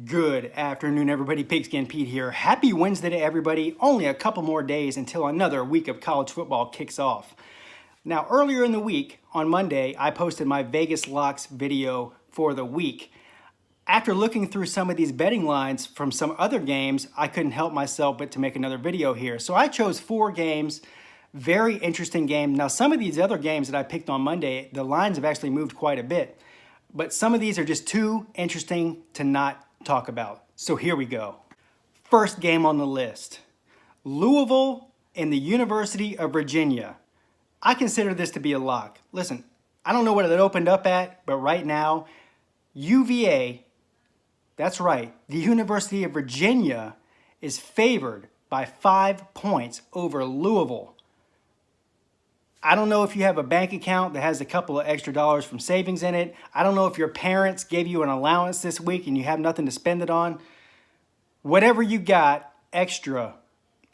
Good afternoon, everybody. Pigskin Pete here. Happy Wednesday to everybody. Only a couple more days until another week of college football kicks off. Now, earlier in the week, on Monday, I posted my Vegas locks video for the week. After looking through some of these betting lines from some other games, I couldn't help myself but to make another video here. So I chose 4 games. Very interesting game. Now, some of these other games that I picked on Monday, the lines have actually moved quite a bit. But some of these are just too interesting to not talk about. So here we go. First game on the list. Louisville and the University of Virginia. I consider this to be a lock. Listen, I don't know what it opened up at, but right now, UVA, that's right, the University of Virginia is favored by 5 points over Louisville. I don't know if you have a bank account that has a couple of extra dollars from savings in it. I don't know if your parents gave you an allowance this week and you have nothing to spend it on. Whatever you got extra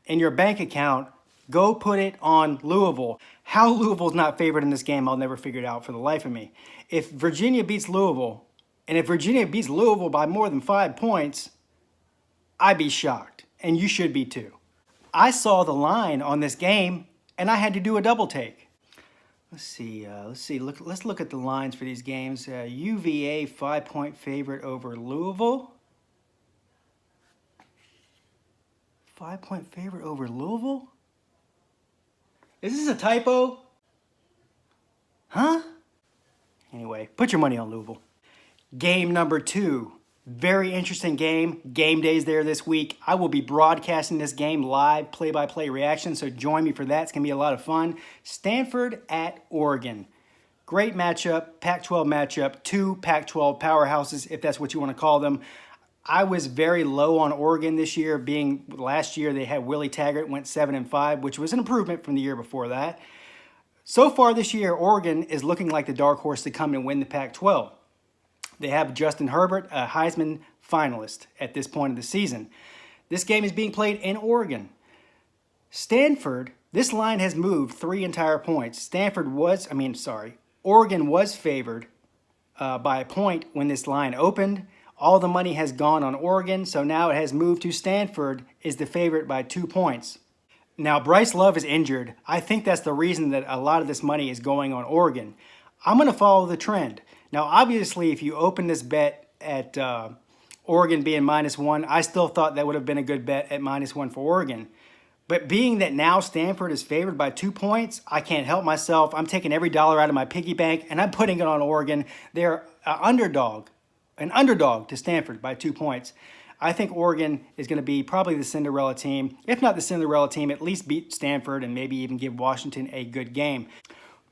in your bank account, go put it on Louisville. How Louisville's not favored in this game, I'll never figure it out for the life of me. If Virginia beats Louisville, and if Virginia beats Louisville by more than 5 points, I'd be shocked, and you should be too. I saw the line on this game, and I had to do a double take. Let's see. Let's look at the lines for these games. UVA 5-point favorite over Louisville. 5-point favorite over Louisville? Is this a typo? Huh? Anyway, put your money on Louisville. Game number 2. Very interesting game. Game day's there this week. I will be broadcasting this game live, play-by-play reaction, so join me for that. It's going to be a lot of fun. Stanford at Oregon. Great matchup, Pac-12 matchup, 2 Pac-12 powerhouses, if that's what you want to call them. I was very low on Oregon this year, being last year they had Willie Taggart, went 7-5, which was an improvement from the year before that. So far this year, Oregon is looking like the dark horse to come and win the Pac-12. They have Justin Herbert, a Heisman finalist at this point of the season. This game is being played in Oregon. Stanford, this line has moved 3 entire points. Oregon was favored by a point when this line opened. All the money has gone on Oregon, so now it has moved to Stanford is the favorite by 2 points. Now, Bryce Love is injured. I think that's the reason that a lot of this money is going on Oregon. I'm going to follow the trend. Now, obviously, if you open this bet at Oregon being -1, I still thought that would have been a good bet at -1 for Oregon. But being that now Stanford is favored by 2 points, I can't help myself. I'm taking every dollar out of my piggy bank, and I'm putting it on Oregon. They're an underdog to Stanford by 2 points. I think Oregon is going to be probably the Cinderella team. If not the Cinderella team, at least beat Stanford and maybe even give Washington a good game.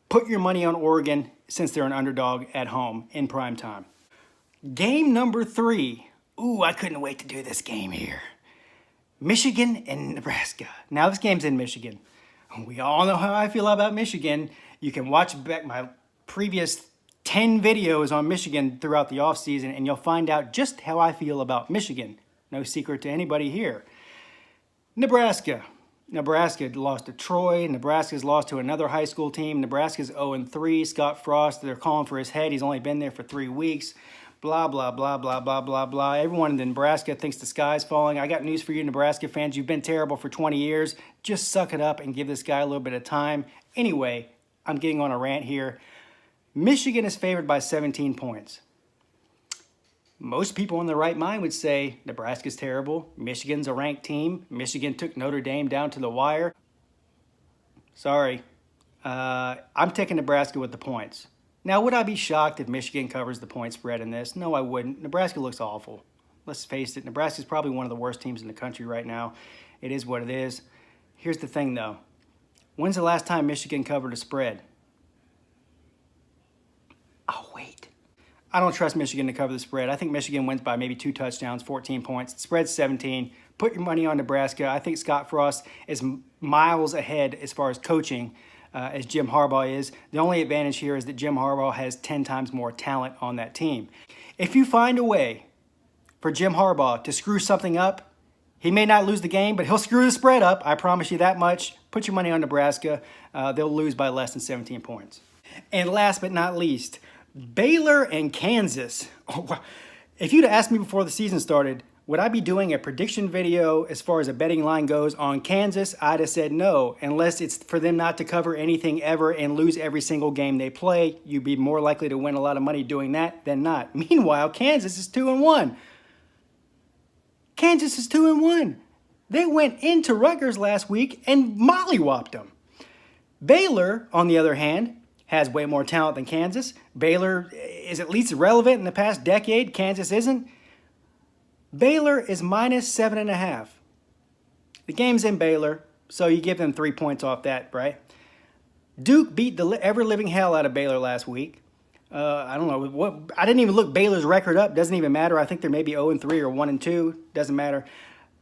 Put your money on Oregon since they're an underdog at home in prime time. Game number 3. Ooh, I couldn't wait to do this game here. Michigan and Nebraska. Now this game's in Michigan. We all know how I feel about Michigan. You can watch back my previous 10 videos on Michigan throughout the offseason and you'll find out just how I feel about Michigan. No secret to anybody here. Nebraska. Nebraska lost to Troy. Nebraska's lost to another high school team. Nebraska's 0-3. Scott Frost, they're calling for his head. He's only been there for 3 weeks. Blah, blah, blah, blah, blah, blah, blah. Everyone in Nebraska thinks the sky's falling. I got news for you, Nebraska fans. You've been terrible for 20 years. Just suck it up and give this guy a little bit of time. Anyway, I'm getting on a rant here. Michigan is favored by 17 points. Most people in their right mind would say Nebraska's terrible. Michigan's a ranked team. Michigan took Notre Dame down to the wire. Sorry. I'm taking Nebraska with the points. Now, would I be shocked if Michigan covers the point spread in this? No, I wouldn't. Nebraska looks awful. Let's face it. Nebraska's probably one of the worst teams in the country right now. It is what it is. Here's the thing, though. When's the last time Michigan covered a spread? Oh, wait. I don't trust Michigan to cover the spread. I think Michigan wins by maybe 2 touchdowns, 14 points. The spread's 17. Put your money on Nebraska. I think Scott Frost is miles ahead as far as coaching as Jim Harbaugh is. The only advantage here is that Jim Harbaugh has 10 times more talent on that team. If you find a way for Jim Harbaugh to screw something up, he may not lose the game, but he'll screw the spread up. I promise you that much. Put your money on Nebraska. They'll lose by less than 17 points. And last but not least, Baylor and Kansas. If you'd asked me before the season started, would I be doing a prediction video as far as a betting line goes on Kansas, I'd have said no, unless it's for them not to cover anything ever and lose every single game they play. You'd be more likely to win a lot of money doing that than not. Meanwhile, Kansas is 2-1. Kansas is 2-1. They went into Rutgers last week and mollywopped them. Baylor, on the other hand, has way more talent than Kansas. Baylor is at least relevant in the past decade. Kansas isn't. Baylor is -7.5. The game's in Baylor, so you give them 3 points off that, right? Duke beat the ever-living hell out of Baylor last week. I don't know what. I didn't even look Baylor's record up. Doesn't even matter. I think they're maybe 0-3 or 1-2. Doesn't matter.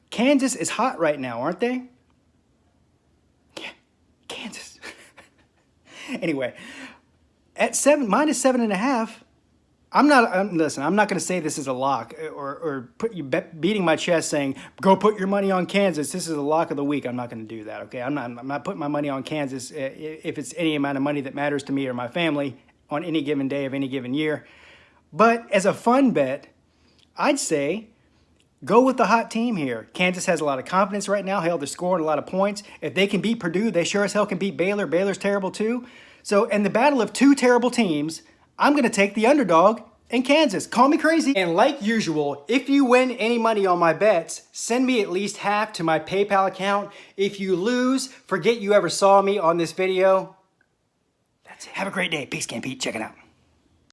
Kansas is hot right now, aren't they? Yeah, Kansas. Anyway, at -7.5, listen, I'm not going to say this is a lock or put you beating my chest saying, go put your money on Kansas. This is a lock of the week. I'm not going to do that, okay? I'm not putting my money on Kansas if it's any amount of money that matters to me or my family on any given day of any given year. But as a fun bet, I'd say go with the hot team here. Kansas has a lot of confidence right now. Hell, they're scoring a lot of points. If they can beat Purdue, they sure as hell can beat Baylor. Baylor's terrible too. So in the battle of two terrible teams, I'm going to take the underdog in Kansas. Call me crazy. And like usual, if you win any money on my bets, send me at least half to my PayPal account. If you lose, forget you ever saw me on this video. That's it. Have a great day. Peace, Camp Pete. Check it out.